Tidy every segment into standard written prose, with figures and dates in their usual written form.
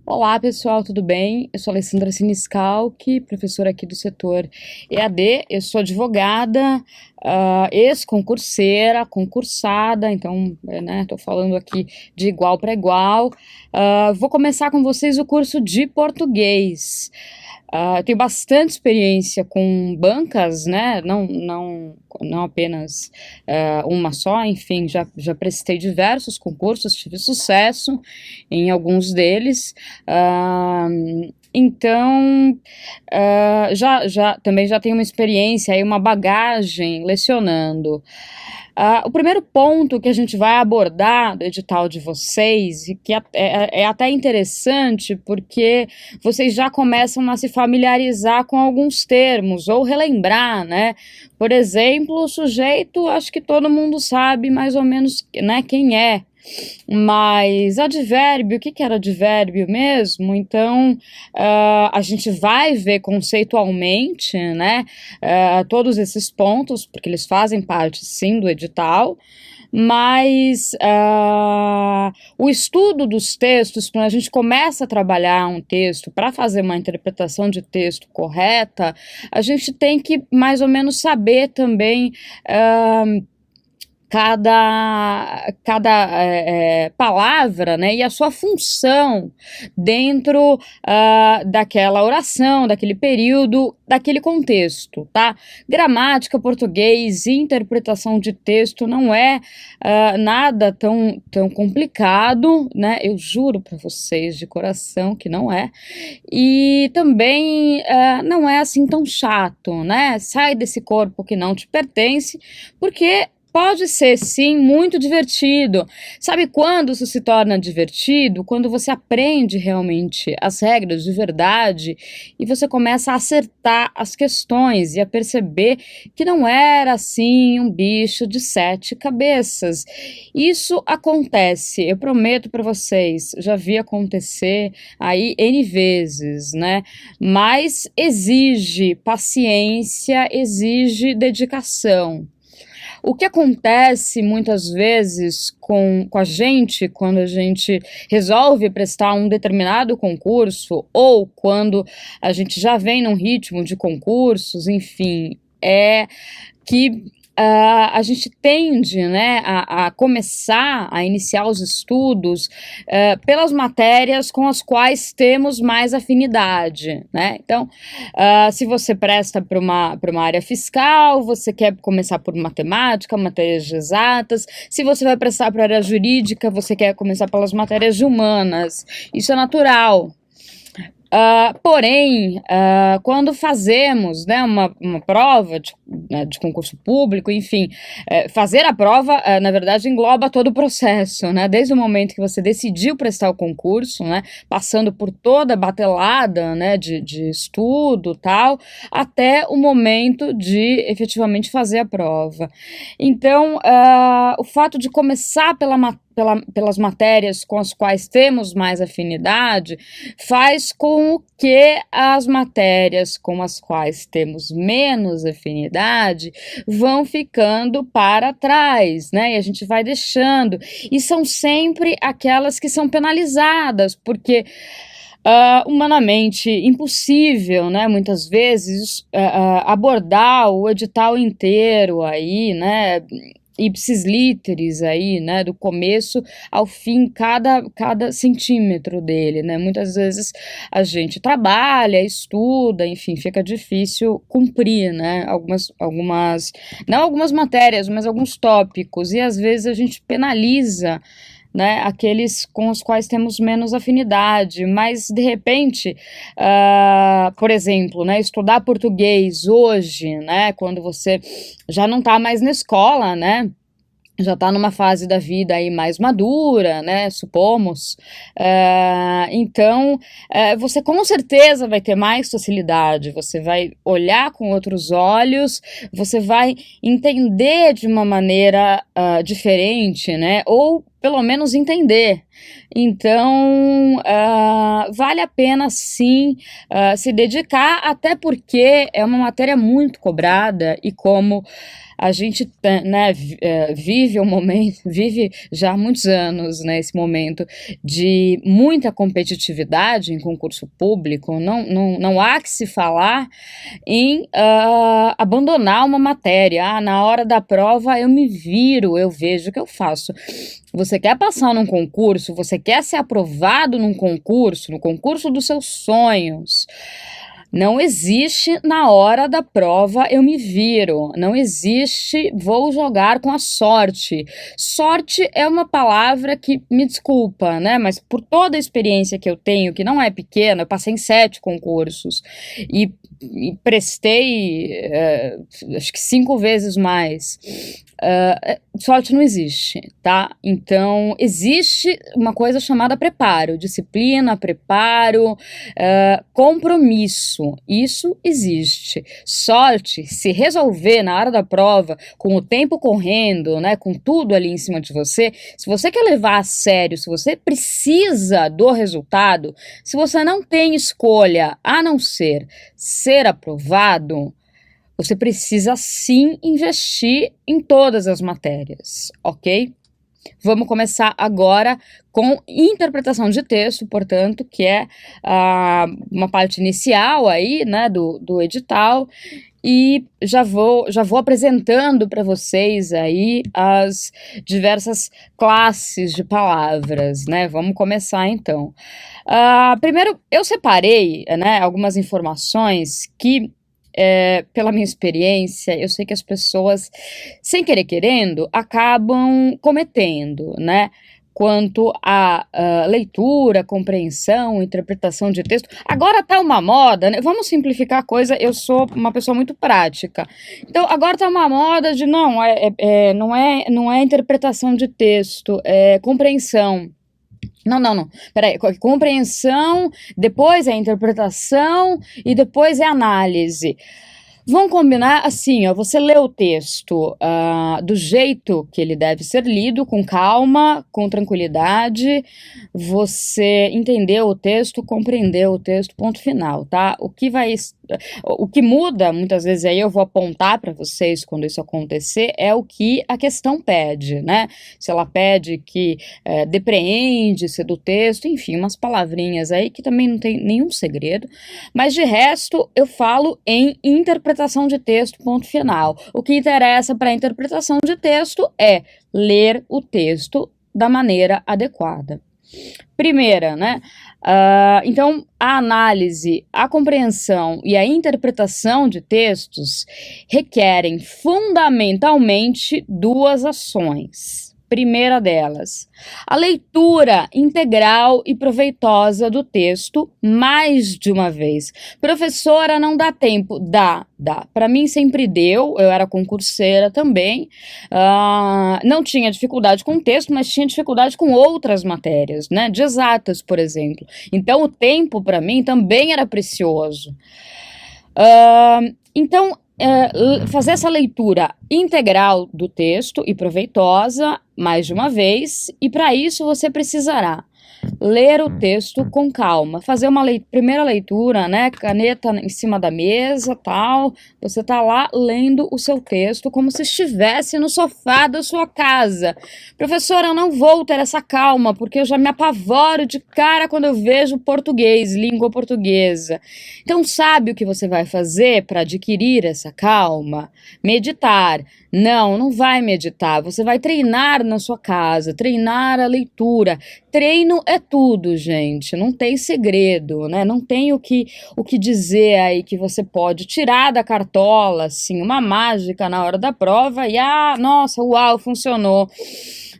Olá pessoal, tudo bem? Eu sou Alessandra Siniscalchi, professora aqui do setor EAD. Eu sou advogada, ex-concurseira, concursada, então, estou falando aqui de igual para igual. Vou começar com vocês o curso de português. Eu tenho bastante experiência com bancas, né? Não apenas uma só, enfim, já prestei diversos concursos, tive sucesso em alguns deles. Ah, então, também já tenho uma experiência e uma bagagem lecionando. O primeiro ponto que a gente vai abordar do edital de vocês, e que é até interessante, porque vocês já começam a se familiarizar com alguns termos, ou relembrar, né? Por exemplo, o sujeito, acho que todo mundo sabe mais ou menos, né, quem é. Mas advérbio, o que era advérbio mesmo? Então, a gente vai ver conceitualmente, né, todos esses pontos, porque eles fazem parte, sim, do edital, mas o estudo dos textos, quando a gente começa a trabalhar um texto para fazer uma interpretação de texto correta, a gente tem que mais ou menos saber também cada palavra, né, e a sua função dentro daquela oração, daquele período, daquele contexto, tá? Gramática, português, interpretação de texto não é nada tão complicado, né? Eu juro para vocês de coração que não é. E também não é assim tão chato, né? Sai desse corpo que não te pertence, porque pode ser, sim, muito divertido. Sabe quando isso se torna divertido? Quando você aprende realmente as regras de verdade e você começa a acertar as questões e a perceber que não era, assim, um bicho de 7 cabeças. Isso acontece, eu prometo para vocês, já vi acontecer aí N vezes, né? Mas exige paciência, exige dedicação. O que acontece muitas vezes com a gente, quando a gente resolve prestar um determinado concurso, ou quando a gente já vem num ritmo de concursos, enfim, é que a gente tende, né, a começar a iniciar os estudos pelas matérias com as quais temos mais afinidade, né? Então, se você presta para uma área fiscal, você quer começar por matemática, matérias de exatas. Se você vai prestar para a área jurídica, você quer começar pelas matérias de humanas. Isso é natural. Porém, quando fazemos, né, uma prova de concurso público, enfim, fazer a prova, na verdade, engloba todo o processo, né, desde o momento que você decidiu prestar o concurso, né, passando por toda a batelada, né, de estudo e tal, até o momento de efetivamente fazer a prova. Então, o fato de começar pelas matérias com as quais temos mais afinidade, faz com que as matérias com as quais temos menos afinidade vão ficando para trás, né? E a gente vai deixando. E são sempre aquelas que são penalizadas, porque humanamente impossível, né, muitas vezes, abordar o edital inteiro aí, né, ipsis literis aí, né, do começo ao fim, cada centímetro dele, né, muitas vezes a gente trabalha, estuda, enfim, fica difícil cumprir, né, não algumas matérias, mas alguns tópicos, e às vezes a gente penaliza, né, aqueles com os quais temos menos afinidade, mas de repente, por exemplo, né, estudar português hoje, né, quando você já não está mais na escola, né, já está numa fase da vida aí mais madura, né, supomos, então você com certeza vai ter mais facilidade, você vai olhar com outros olhos, você vai entender de uma maneira diferente, né, ou pelo menos entender. Então, vale a pena sim se dedicar, até porque é uma matéria muito cobrada e como a gente, né, vive um momento, vive já há muitos anos, né, esse momento de muita competitividade em concurso público, não há que se falar em abandonar uma matéria. Na hora da prova eu me viro, eu vejo o que eu faço. Você quer passar num concurso, você quer ser aprovado num concurso, no concurso dos seus sonhos. Não existe na hora da prova eu me viro, não existe vou jogar com a sorte. Sorte é uma palavra que, me desculpa, né, mas por toda a experiência que eu tenho, que não é pequena, eu passei em 7 concursos e prestei, acho que 5 vezes mais. Sorte não existe, tá? Então, existe uma coisa chamada preparo, disciplina, preparo, compromisso, isso existe. Sorte, se resolver na hora da prova, com o tempo correndo, né, com tudo ali em cima de você, se você quer levar a sério, se você precisa do resultado, se você não tem escolha a não ser aprovado, você precisa sim investir em todas as matérias, ok? Vamos começar agora com interpretação de texto, portanto, que é uma parte inicial aí, né, do edital, e já vou apresentando para vocês aí as diversas classes de palavras, né? Vamos começar então. Primeiro, eu separei, né, algumas informações que pela minha experiência, eu sei que as pessoas, sem querer querendo, acabam cometendo, né? Quanto à leitura, compreensão, interpretação de texto. Agora tá uma moda, né? Vamos simplificar a coisa, eu sou uma pessoa muito prática. Então, agora tá uma moda de não é interpretação de texto, é compreensão. Não. Peraí, compreensão, depois é interpretação e depois é análise. Vamos combinar assim, ó, você lê o texto do jeito que ele deve ser lido, com calma, com tranquilidade, você entendeu o texto, compreendeu o texto, ponto final, tá? O que muda, muitas vezes, aí eu vou apontar para vocês quando isso acontecer, é o que a questão pede, né? Se ela pede que depreende-se do texto, enfim, umas palavrinhas aí que também não tem nenhum segredo, mas de resto eu falo em interpretação de texto, ponto final. O que interessa para a interpretação de texto é ler o texto da maneira adequada. Primeira, né? Então, a análise, a compreensão e a interpretação de textos requerem fundamentalmente 2 ações. Primeira delas, a leitura integral e proveitosa do texto mais de uma vez. Professora, não dá tempo? Dá. Para mim sempre deu, eu era concurseira também, não tinha dificuldade com texto, mas tinha dificuldade com outras matérias, né, de exatas, por exemplo. Então o tempo para mim também era precioso. Então, fazer essa leitura integral do texto e proveitosa mais de uma vez, e para isso você precisará ler o texto com calma, fazer uma primeira leitura, né, caneta em cima da mesa, tal, você tá lá lendo o seu texto como se estivesse no sofá da sua casa. Professora, eu não vou ter essa calma, porque eu já me apavoro de cara quando eu vejo português, língua portuguesa. Então, sabe o que você vai fazer para adquirir essa calma? Meditar. Não vai meditar, você vai treinar na sua casa, treinar a leitura. Treino é tudo, gente, não tem segredo, né? Não tem o que dizer aí que você pode tirar da cartola, assim, uma mágica na hora da prova e, nossa, uau, funcionou.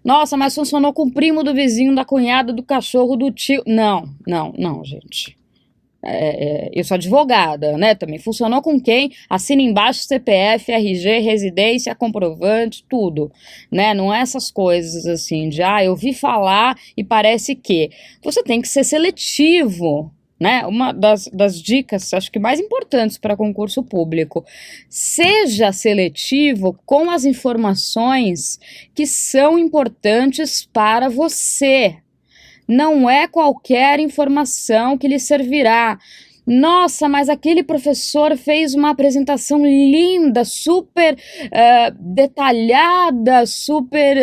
Nossa, mas funcionou com o primo do vizinho, da cunhada, do cachorro, do tio. Não, gente. Eu sou advogada, né? Também funcionou com quem assina embaixo CPF, RG, residência, comprovante, tudo, né? Não é essas coisas assim de eu vi falar e parece que. Você tem que ser seletivo. né? Uma das dicas, acho que mais importantes para concurso público. Seja seletivo com as informações que são importantes para você. Não é qualquer informação que lhe servirá. Nossa, mas aquele professor fez uma apresentação linda, super detalhada, super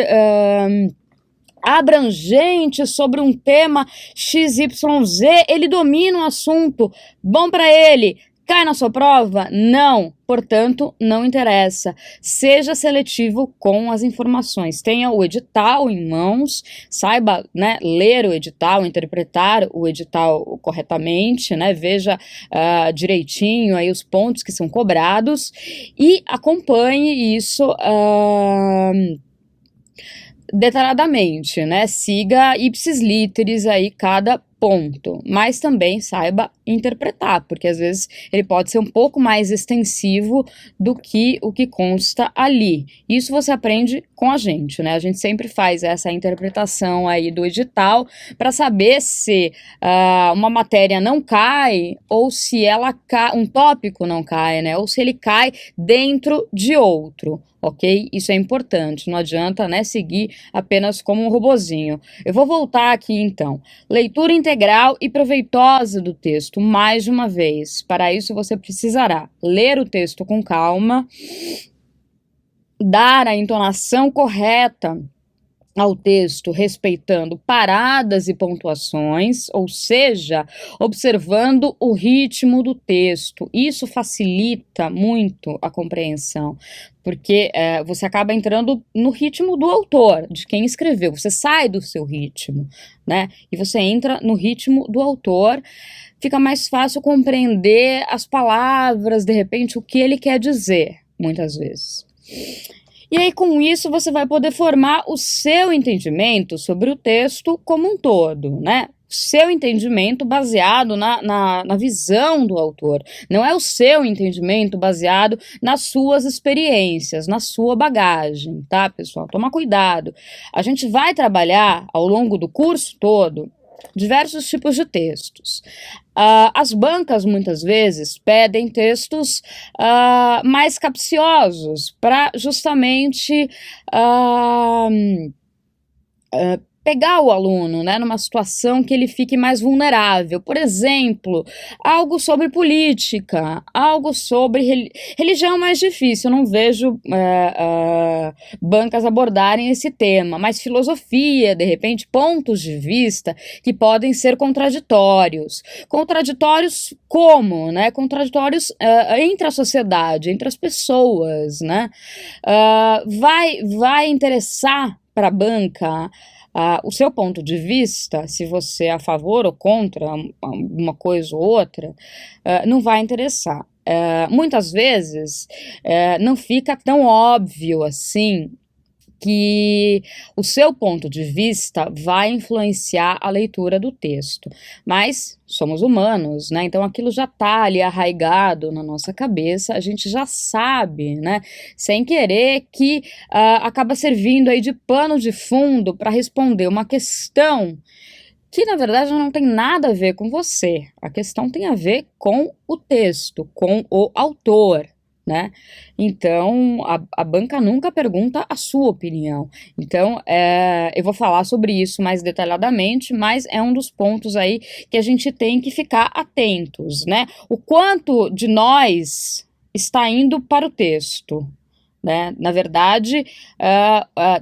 abrangente sobre um tema XYZ, ele domina o assunto, bom para ele, cai na sua prova? Não, portanto, não interessa. Seja seletivo com as informações, tenha o edital em mãos, saiba, né, ler o edital, interpretar o edital corretamente, né, veja direitinho aí os pontos que são cobrados e acompanhe isso detalhadamente, né? Siga ipsis literis aí cada ponto, mas também saiba interpretar, porque às vezes ele pode ser um pouco mais extensivo do que o que consta ali. Isso você aprende com a gente, né? A gente sempre faz essa interpretação aí do edital para saber se uma matéria não cai ou se ela cai, um tópico não cai, né? Ou se ele cai dentro de outro. Ok? Isso é importante, não adianta, né, seguir apenas como um robozinho. Eu vou voltar aqui então. Leitura integral e proveitosa do texto, mais de uma vez. Para isso você precisará ler o texto com calma, dar a entonação correta ao texto, respeitando paradas e pontuações, ou seja, observando o ritmo do texto. Isso facilita muito a compreensão, porque você acaba entrando no ritmo do autor, de quem escreveu. Você sai do seu ritmo, né? E você entra no ritmo do autor. Fica mais fácil compreender as palavras, de repente, o que ele quer dizer, muitas vezes. E aí, com isso, você vai poder formar o seu entendimento sobre o texto como um todo, né? O seu entendimento baseado na visão do autor. Não é o seu entendimento baseado nas suas experiências, na sua bagagem, tá, pessoal? Toma cuidado. A gente vai trabalhar ao longo do curso todo diversos tipos de textos. As bancas, muitas vezes, pedem textos mais capciosos para justamente pegar o aluno, né, numa situação que ele fique mais vulnerável. Por exemplo, algo sobre política, algo sobre religião mais difícil. Eu não vejo bancas abordarem esse tema, mas filosofia, de repente, pontos de vista que podem ser contraditórios. Contraditórios como, né? Contraditórios entre a sociedade, entre as pessoas, né? Vai interessar para a banca o seu ponto de vista, se você é a favor ou contra uma coisa ou outra, não vai interessar. Muitas vezes não fica tão óbvio assim que o seu ponto de vista vai influenciar a leitura do texto, mas somos humanos, né? Então aquilo já está ali arraigado na nossa cabeça, a gente já sabe, né? Sem querer que acaba servindo aí de pano de fundo para responder uma questão que na verdade não tem nada a ver com você. A questão tem a ver com o texto, com o autor, né? Então, a banca nunca pergunta a sua opinião. Então, eu vou falar sobre isso mais detalhadamente, mas é um dos pontos aí que a gente tem que ficar atentos, né? O quanto de nós está indo para o texto, né? Na verdade,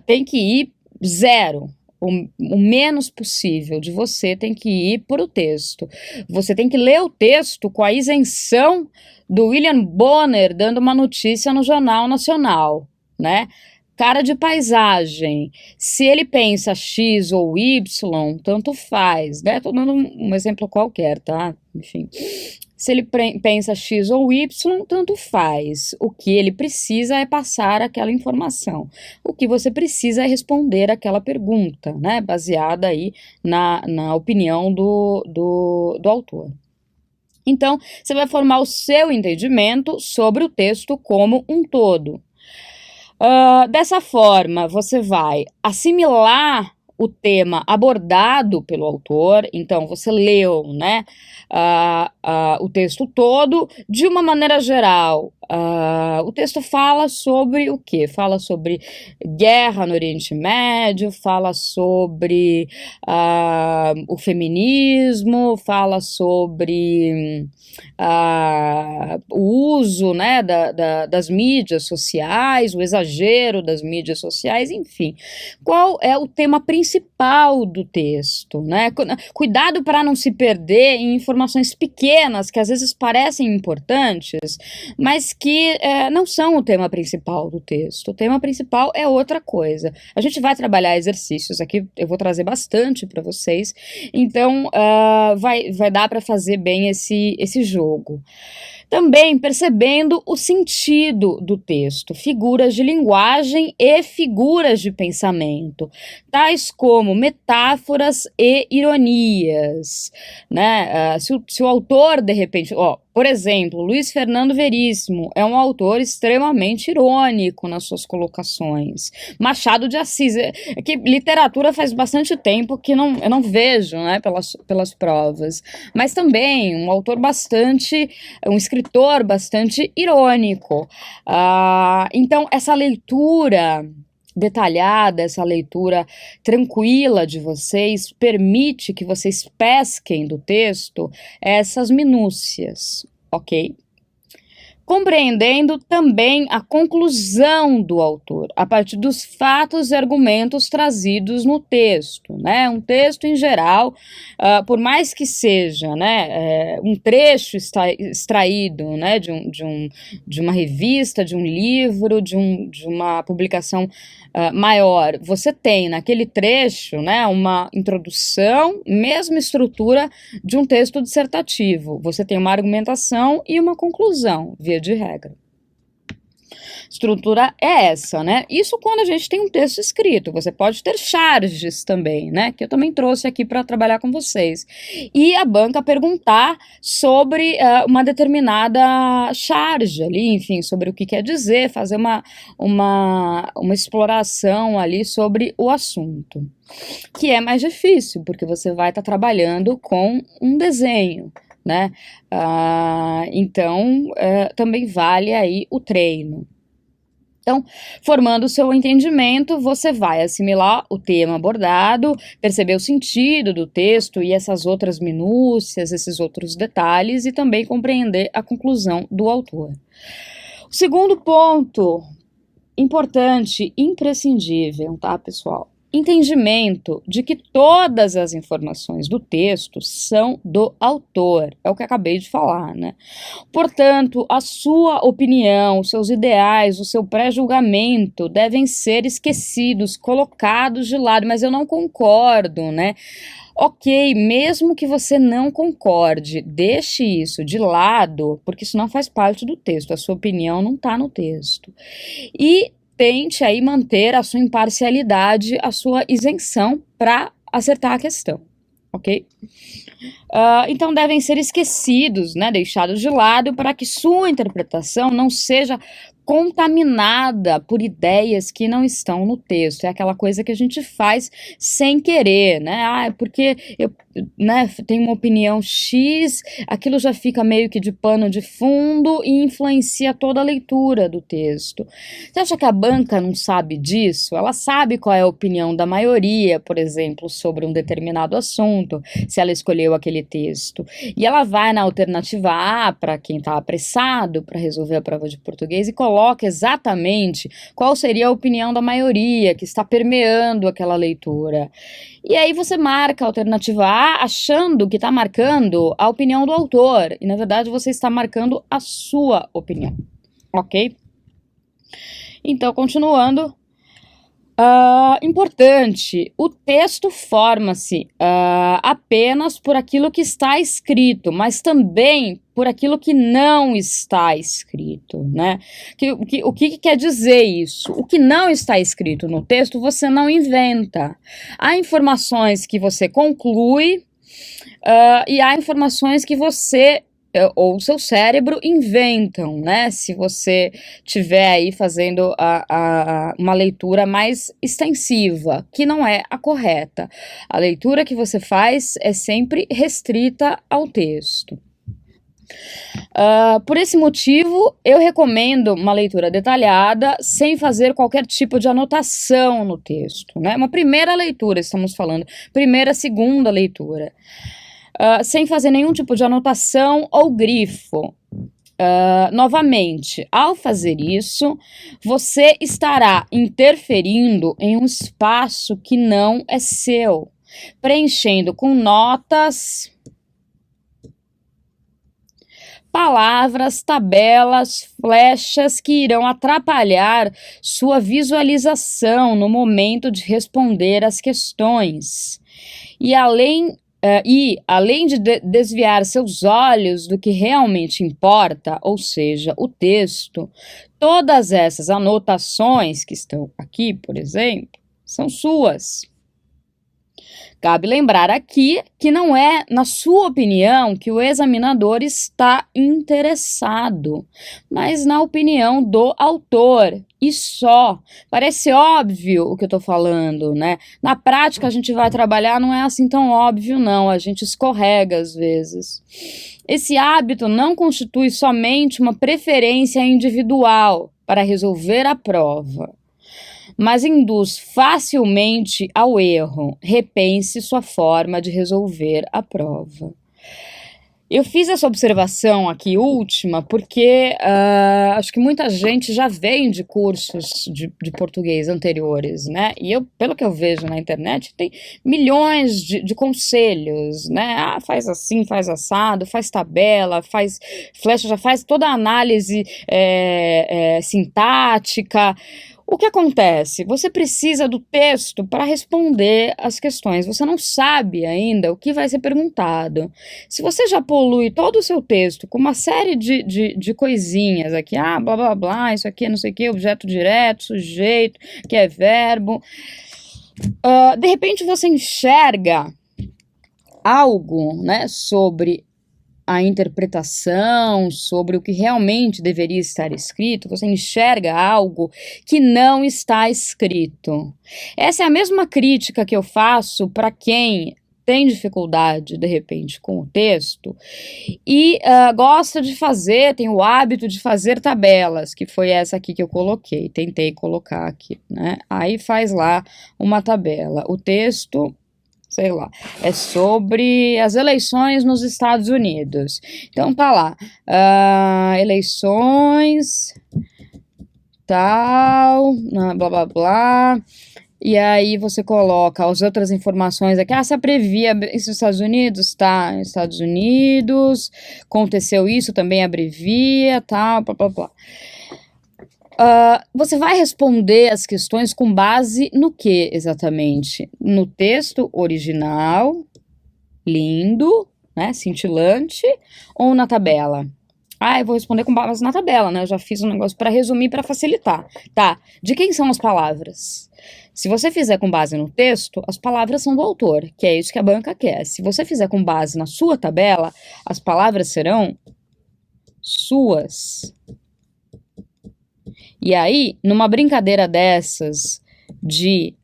tem que ir zero. O menos possível de você tem que ir para o texto. Você tem que ler o texto com a isenção do William Bonner dando uma notícia no Jornal Nacional, né? Cara de paisagem, se ele pensa X ou Y, tanto faz, né? Tô dando um exemplo qualquer, tá? Enfim, se ele pensa X ou Y, tanto faz. O que ele precisa é passar aquela informação. O que você precisa é responder aquela pergunta, né? Baseada aí na opinião do autor. Então, você vai formar o seu entendimento sobre o texto como um todo. Dessa forma, você vai assimilar o tema abordado pelo autor, então você leu, né, o texto todo, de uma maneira geral. O texto fala sobre o quê? Fala sobre guerra no Oriente Médio, fala sobre o feminismo, fala sobre o uso, né, das mídias sociais, o exagero das mídias sociais, enfim. Qual é o tema principal do texto, né? Cuidado para não se perder em informações pequenas que às vezes parecem importantes, mas que não são o tema principal do texto. O tema principal é outra coisa. A gente vai trabalhar exercícios aqui, eu vou trazer bastante para vocês, então vai dar para fazer bem esse jogo. Também percebendo o sentido do texto, figuras de linguagem e figuras de pensamento, tais como metáforas e ironias, né? Se o autor, de repente, por exemplo, Luiz Fernando Veríssimo é um autor extremamente irônico nas suas colocações. Machado de Assis, que literatura faz bastante tempo que eu não vejo, né, pelas provas, mas também um escritor bastante irônico. Então, essa leitura detalhada, essa leitura tranquila de vocês, permite que vocês pesquem do texto essas minúcias, ok? Compreendendo também a conclusão do autor, a partir dos fatos e argumentos trazidos no texto, né? Um texto, em geral, por mais que seja, né, um trecho extraído, né, de uma revista, de um livro, de uma publicação maior, você tem naquele trecho, né, uma introdução, mesma estrutura de um texto dissertativo. Você tem uma argumentação e uma conclusão, via de regra. Estrutura é essa, né? Isso quando a gente tem um texto escrito. Você pode ter charges também, né? Que eu também trouxe aqui para trabalhar com vocês. E a banca perguntar sobre uma determinada charge ali, enfim, sobre o que quer dizer, fazer uma exploração ali sobre o assunto. Que é mais difícil, porque você vai estar trabalhando com um desenho, né? Então, também vale aí o treino. Então, formando o seu entendimento, você vai assimilar o tema abordado, perceber o sentido do texto e essas outras minúcias, esses outros detalhes, e também compreender a conclusão do autor. O segundo ponto importante, imprescindível, tá, pessoal? Entendimento de que todas as informações do texto são do autor, é o que acabei de falar, né? Portanto, a sua opinião, os seus ideais, o seu pré-julgamento devem ser esquecidos, colocados de lado, mas eu não concordo, né? Ok, mesmo que você não concorde, deixe isso de lado, porque isso não faz parte do texto, a sua opinião não está no texto. E tente aí manter a sua imparcialidade, a sua isenção para acertar a questão, ok? Então devem ser esquecidos, né, deixados de lado, para que sua interpretação não seja contaminada por ideias que não estão no texto. É aquela coisa que a gente faz sem querer, né? É porque eu, né, tenho uma opinião X, aquilo já fica meio que de pano de fundo e influencia toda a leitura do texto. Você acha que a banca não sabe disso? Ela sabe qual é a opinião da maioria, por exemplo, sobre um determinado assunto, se ela escolheu aquele texto. E ela vai na alternativa A, para quem está apressado para resolver a prova de português, e coloca exatamente qual seria a opinião da maioria que está permeando aquela leitura. E aí você marca a alternativa A achando que está marcando a opinião do autor, e na verdade você está marcando a sua opinião, ok? Então, continuando. Importante, o texto forma-se apenas por aquilo que está escrito, mas também por aquilo que não está escrito, né? O que quer dizer isso? O que não está escrito no texto você não inventa. Há informações que você conclui e há informações que você ou o seu cérebro inventam, né? Se você tiver aí fazendo uma leitura mais extensiva, que não é a correta. A leitura que você faz é sempre restrita ao texto. Por esse motivo, eu recomendo uma leitura detalhada, sem fazer qualquer tipo de anotação no texto, né? Uma primeira leitura, estamos falando, primeira, segunda leitura. Sem fazer nenhum tipo de anotação ou grifo. Novamente, ao fazer isso, você estará interferindo em um espaço que não é seu, preenchendo com notas, palavras, tabelas, flechas que irão atrapalhar sua visualização no momento de responder às questões. E além de desviar seus olhos do que realmente importa, ou seja, o texto, todas essas anotações que estão aqui, por exemplo, são suas. Cabe lembrar aqui que não é, na sua opinião, que o examinador está interessado, mas na opinião do autor, e só. Parece óbvio o que eu estou falando, né? Na prática, a gente vai trabalhar, não é assim tão óbvio, não, a gente escorrega às vezes. Esse hábito não constitui somente uma preferência individual para resolver a prova, mas induz facilmente ao erro. Repense sua forma de resolver a prova. Eu fiz essa observação aqui última porque acho que muita gente já vem de cursos de português anteriores, né? E eu, pelo que eu vejo na internet, tem milhões de conselhos, né? Faz assim, faz assado, faz tabela, faz flecha, já faz toda a análise sintática. O que acontece? Você precisa do texto para responder as questões. Você não sabe ainda o que vai ser perguntado. Se você já polui todo o seu texto com uma série de coisinhas aqui, blá blá blá, isso aqui é não sei o que, objeto direto, sujeito, que é verbo, de repente você enxerga algo, né, sobre a interpretação, sobre o que realmente deveria estar escrito, você enxerga algo que não está escrito. Essa é a mesma crítica que eu faço para quem tem dificuldade, de repente, com o texto e gosta de fazer, tem o hábito de fazer tabelas, que foi essa aqui que eu coloquei, tentei colocar aqui, né? Aí faz lá uma tabela. O texto, sei lá, é sobre as eleições nos Estados Unidos. Então tá lá, eleições, tal, blá blá blá, e aí você coloca as outras informações aqui, se abrevia isso nos Estados Unidos, tá, Estados Unidos, aconteceu isso, também abrevia, tal, blá blá blá. Você vai responder as questões com base no que exatamente? No texto original, lindo, né, cintilante, ou na tabela? Eu vou responder com base na tabela, né? Eu já fiz um negócio para resumir, para facilitar. Tá, de quem são as palavras? Se você fizer com base no texto, as palavras são do autor, que é isso que a banca quer. Se você fizer com base na sua tabela, as palavras serão suas. E aí, numa brincadeira dessas de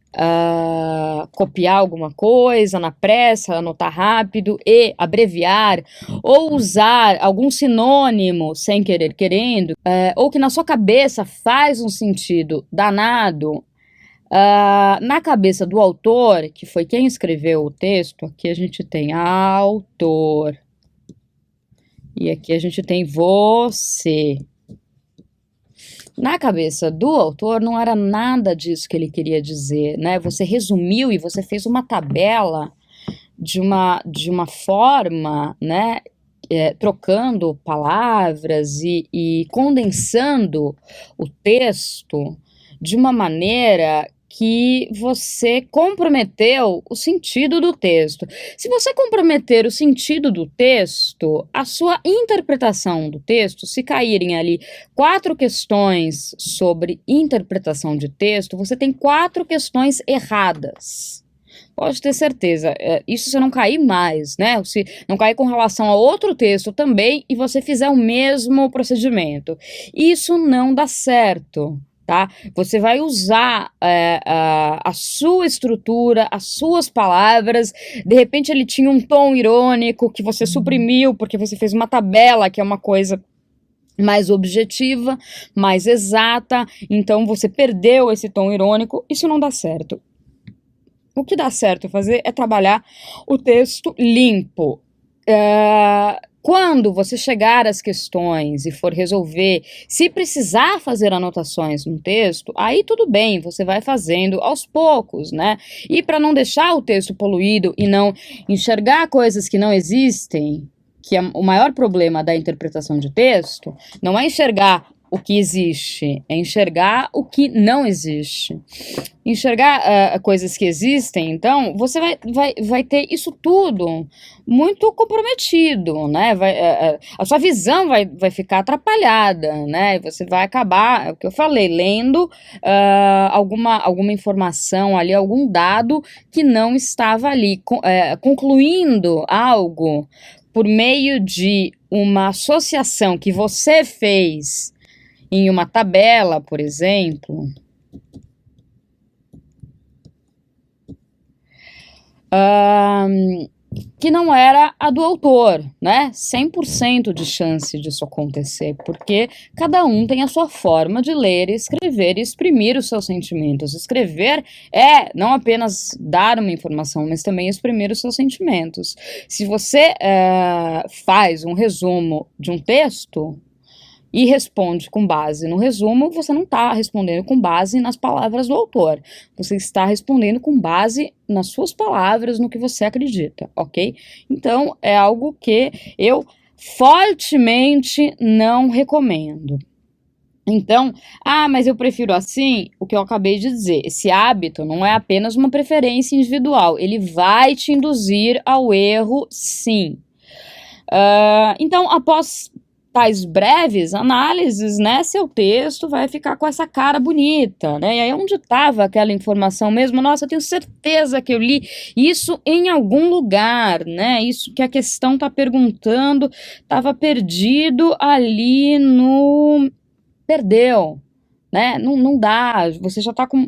copiar alguma coisa na pressa, anotar rápido e abreviar, ou usar algum sinônimo sem querer querendo, ou que na sua cabeça faz um sentido danado, na cabeça do autor, que foi quem escreveu o texto, aqui a gente tem autor, e aqui a gente tem você. Na cabeça do autor não era nada disso que ele queria dizer, né? Você resumiu e você fez uma tabela de uma forma, né? Trocando palavras e condensando o texto de uma maneira que você comprometeu o sentido do texto. Se você comprometer o sentido do texto, a sua interpretação do texto, se caírem ali 4 questões sobre interpretação de texto, você tem 4 questões erradas. pode ter certeza, isso se não cair mais, né? Se não cair com relação a outro texto também e você fizer o mesmo procedimento. Isso não dá certo. Tá? Você vai usar a sua estrutura, as suas palavras. De repente ele tinha um tom irônico que você suprimiu porque você fez uma tabela, que é uma coisa mais objetiva, mais exata, então você perdeu esse tom irônico. Isso não dá certo. O que dá certo fazer é trabalhar o texto limpo. Quando você chegar às questões e for resolver, se precisar fazer anotações no texto, aí tudo bem, você vai fazendo aos poucos, né? E para não deixar o texto poluído e não enxergar coisas que não existem, que é o maior problema da interpretação de texto, não é enxergar o que existe, é enxergar o que não existe. Enxergar coisas que existem, então, você vai ter isso tudo muito comprometido, né? A sua visão vai ficar atrapalhada, né? Você vai acabar, é o que eu falei, lendo alguma informação ali, algum dado que não estava ali, concluindo algo por meio de uma associação que você fez em uma tabela, por exemplo, que não era a do autor, né? 100% de chance disso acontecer, porque cada um tem a sua forma de ler, escrever e exprimir os seus sentimentos. Escrever é não apenas dar uma informação, mas também exprimir os seus sentimentos. Se você faz um resumo de um texto e responde com base no resumo, você não está respondendo com base nas palavras do autor. Você está respondendo com base nas suas palavras, no que você acredita, ok? Então, é algo que eu fortemente não recomendo. Então, mas eu prefiro assim, o que eu acabei de dizer. Esse hábito não é apenas uma preferência individual, ele vai te induzir ao erro, sim. Então, após tais breves análises, né, seu texto vai ficar com essa cara bonita, né, e aí onde estava aquela informação mesmo? Nossa, eu tenho certeza que eu li isso em algum lugar, né, isso que a questão está perguntando, estava perdido ali no... Perdeu. Né? Não dá, você já está com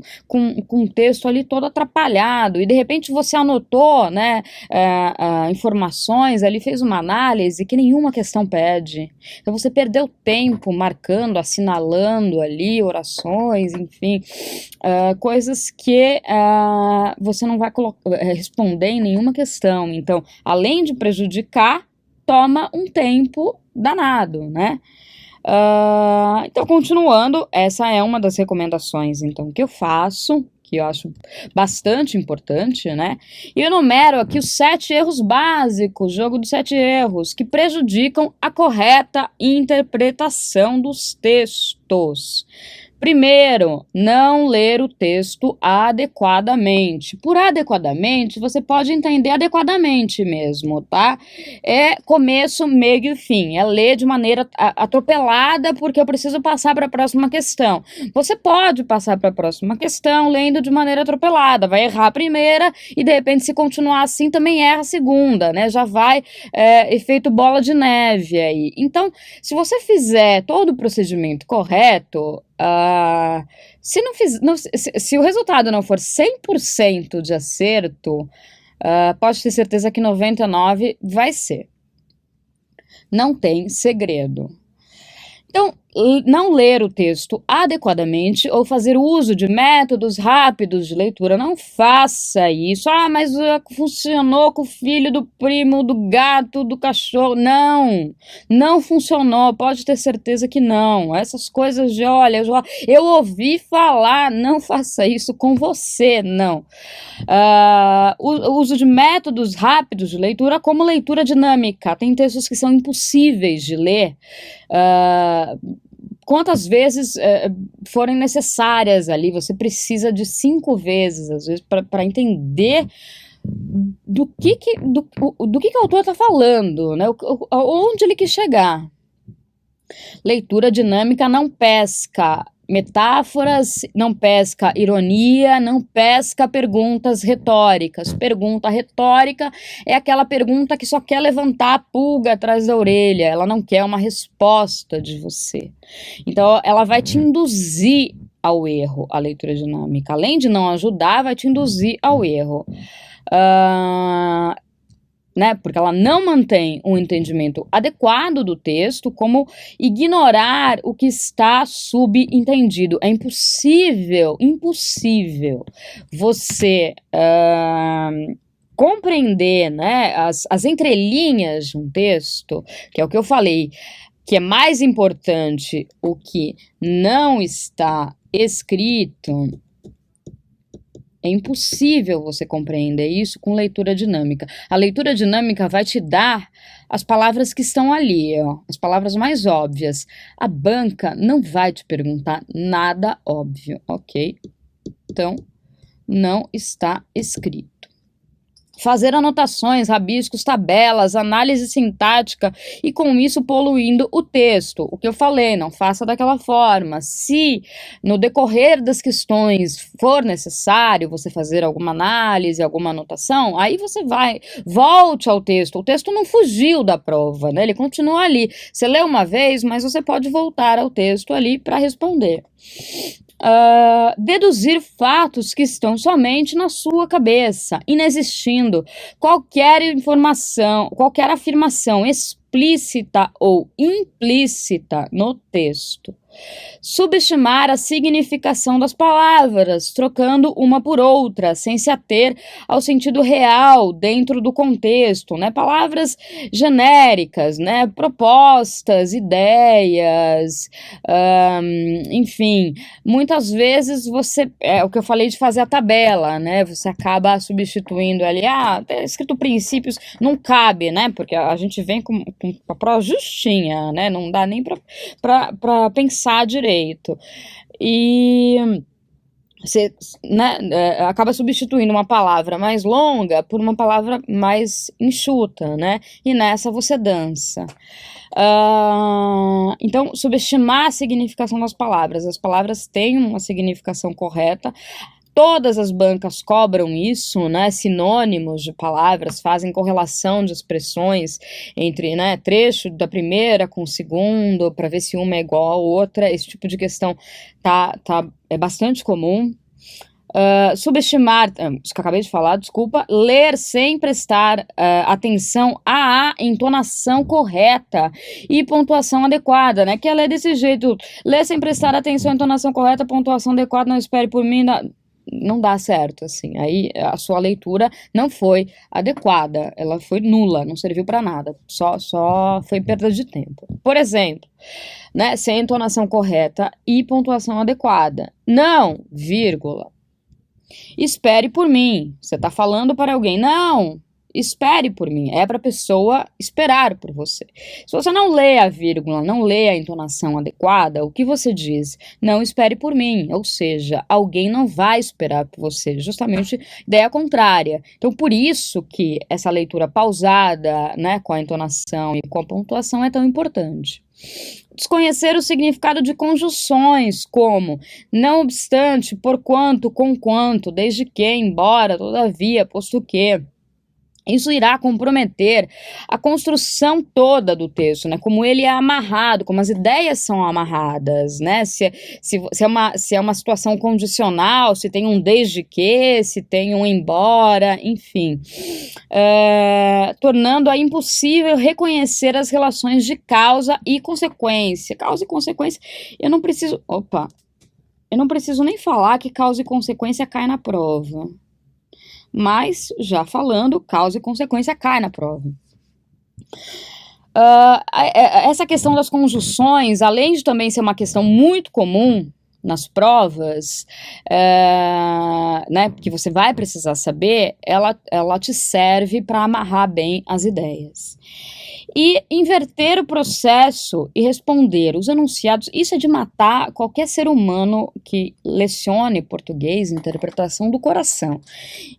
o texto ali todo atrapalhado, e de repente você anotou, né, informações ali, fez uma análise que nenhuma questão pede. Então você perdeu tempo marcando, assinalando ali orações, enfim, coisas que você não vai responder em nenhuma questão. Então, além de prejudicar, toma um tempo danado, né? Então, continuando, essa é uma das recomendações, então, que eu faço, que eu acho bastante importante, né? E eu enumero aqui os 7 erros básicos, jogo dos 7 erros, que prejudicam a correta interpretação dos textos. Primeiro, não ler o texto adequadamente. Por adequadamente, você pode entender adequadamente mesmo, tá? É começo, meio e fim. É ler de maneira atropelada porque eu preciso passar para a próxima questão. Você pode passar para a próxima questão lendo de maneira atropelada. Vai errar a primeira e, de repente, se continuar assim, também erra a segunda, né? Já vai efeito bola de neve aí. Então, se você fizer todo o procedimento correto, se o resultado não for 100% de acerto, pode ter certeza que 99% vai ser. Não tem segredo. Então, não ler o texto adequadamente ou fazer uso de métodos rápidos de leitura, não faça isso. Mas funcionou com o filho do primo, do gato, do cachorro. Não funcionou, pode ter certeza que não. Essas coisas de, olha, eu ouvi falar, não faça isso com você, não. O uso de métodos rápidos de leitura, como leitura dinâmica. Tem textos que são impossíveis de ler, quantas vezes forem necessárias ali, você precisa de 5 vezes, às vezes, para entender do que o autor está falando, né? Onde ele quis chegar. Leitura dinâmica não pesca metáforas, não pesca ironia, não pesca perguntas retóricas. Pergunta retórica é aquela pergunta que só quer levantar a pulga atrás da orelha, ela não quer uma resposta de você. Então, ela vai te induzir ao erro, a leitura dinâmica. Além de não ajudar, vai te induzir ao erro. Né, porque ela não mantém um entendimento adequado do texto, como ignorar o que está subentendido. É impossível você compreender, né, as entrelinhas de um texto, que é o que eu falei, que é mais importante o que não está escrito. É impossível você compreender isso com leitura dinâmica. A leitura dinâmica vai te dar as palavras que estão ali, ó, as palavras mais óbvias. A banca não vai te perguntar nada óbvio, ok? Então, não está escrito. Fazer anotações, rabiscos, tabelas, análise sintática e com isso poluindo o texto. O que eu falei, não faça daquela forma. Se no decorrer das questões for necessário você fazer alguma análise, alguma anotação, aí você volte ao texto. O texto não fugiu da prova, né? Ele continua ali. Você lê uma vez, mas você pode voltar ao texto ali para responder. Deduzir fatos que estão somente na sua cabeça, inexistindo qualquer informação, qualquer afirmação explícita ou implícita no texto. Subestimar a significação das palavras, trocando uma por outra, sem se ater ao sentido real dentro do contexto, né? Palavras genéricas, né? Propostas, ideias, enfim, muitas vezes você, o que eu falei de fazer a tabela, né? Você acaba substituindo ali, tá escrito princípios, não cabe, né? Porque a gente vem com a prova justinha, né? Não dá nem para pensar direito. E você, né, acaba substituindo uma palavra mais longa por uma palavra mais enxuta, né? E nessa você dança. Então, subestimar a significação das palavras. As palavras têm uma significação correta. Todas as bancas cobram isso, né? Sinônimos de palavras, fazem correlação de expressões entre, né, trecho da primeira com o segundo, para ver se uma é igual à outra. Esse tipo de questão é bastante comum. Subestimar, isso que eu acabei de falar, desculpa, ler sem prestar atenção à entonação correta e pontuação adequada, né? Que é ler desse jeito, ler sem prestar atenção à entonação correta, pontuação adequada, não espere por mim, não dá certo, assim. Aí a sua leitura não foi adequada, ela foi nula, não serviu para nada, só foi perda de tempo. Por exemplo, né, sem entonação correta e pontuação adequada. Não, vírgula. Espere por mim. Você está falando para alguém. Não, espere por mim. É para a pessoa esperar por você. Se você não lê a vírgula, não lê a entonação adequada, o que você diz? Não espere por mim. Ou seja, alguém não vai esperar por você. Justamente ideia contrária. Então, por isso que essa leitura pausada, né, com a entonação e com a pontuação é tão importante. Desconhecer o significado de conjunções como não obstante, porquanto, conquanto, desde que, embora, todavia, posto que. Isso irá comprometer a construção toda do texto, né? Como ele é amarrado, como as ideias são amarradas, né? Se é uma situação condicional, se tem um desde que, se tem um embora, enfim. Tornando impossível reconhecer as relações de causa e consequência. Causa e consequência, eu não preciso nem falar que causa e consequência cai na prova. Mas, já falando, causa e consequência cai na prova. Essa questão das conjunções, além de também ser uma questão muito comum nas provas, né, que você vai precisar saber, ela te serve para amarrar bem as ideias. e inverter o processo e responder os enunciados. Isso é de matar qualquer ser humano que lecione português, interpretação do coração.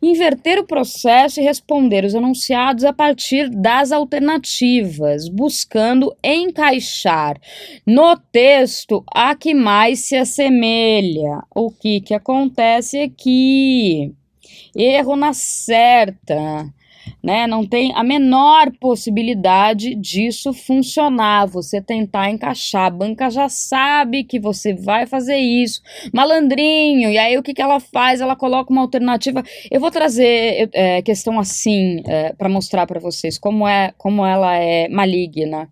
Inverter o processo e responder os enunciados a partir das alternativas, buscando encaixar no texto a que mais se assemelha. O que acontece aqui? Erro na certa. Né? Não tem a menor possibilidade disso funcionar, você tentar encaixar, a banca já sabe que você vai fazer isso, malandrinho, e aí o que ela faz? Ela coloca uma alternativa. Eu vou trazer questão assim para mostrar para vocês como ela é maligna.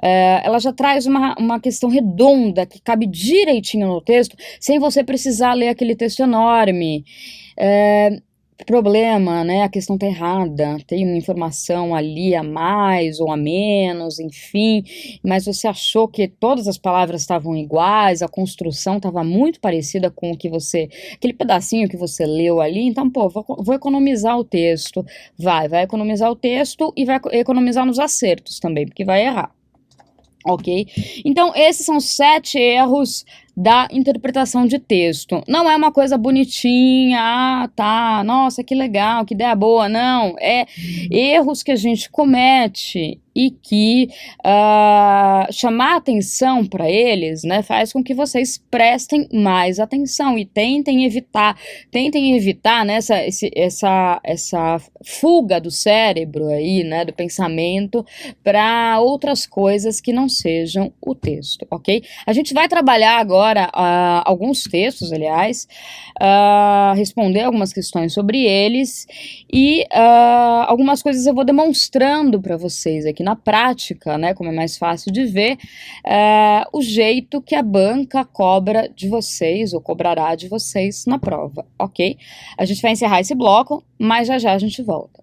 Ela já traz uma questão redonda que cabe direitinho no texto, sem você precisar ler aquele texto enorme. Problema, né? A questão tá errada, tem uma informação ali a mais ou a menos, enfim, mas você achou que todas as palavras estavam iguais, a construção estava muito parecida com o que aquele pedacinho que você leu ali, então, pô, vou economizar o texto, vai economizar o texto e vai economizar nos acertos também, porque vai errar. Ok? Então, esses são 7 erros da interpretação de texto. Não é uma coisa bonitinha, tá, nossa, que legal, que ideia boa, não. É erros que a gente comete e que chamar atenção para eles, né, faz com que vocês prestem mais atenção e tentem evitar, né, essa fuga do cérebro aí, né, do pensamento para outras coisas que não sejam o texto, ok? A gente vai trabalhar agora alguns textos, aliás, responder algumas questões sobre eles e algumas coisas eu vou demonstrando para vocês aqui na prática, né, como é mais fácil de ver, o jeito que a banca cobra de vocês ou cobrará de vocês na prova, ok? A gente vai encerrar esse bloco, mas já já a gente volta.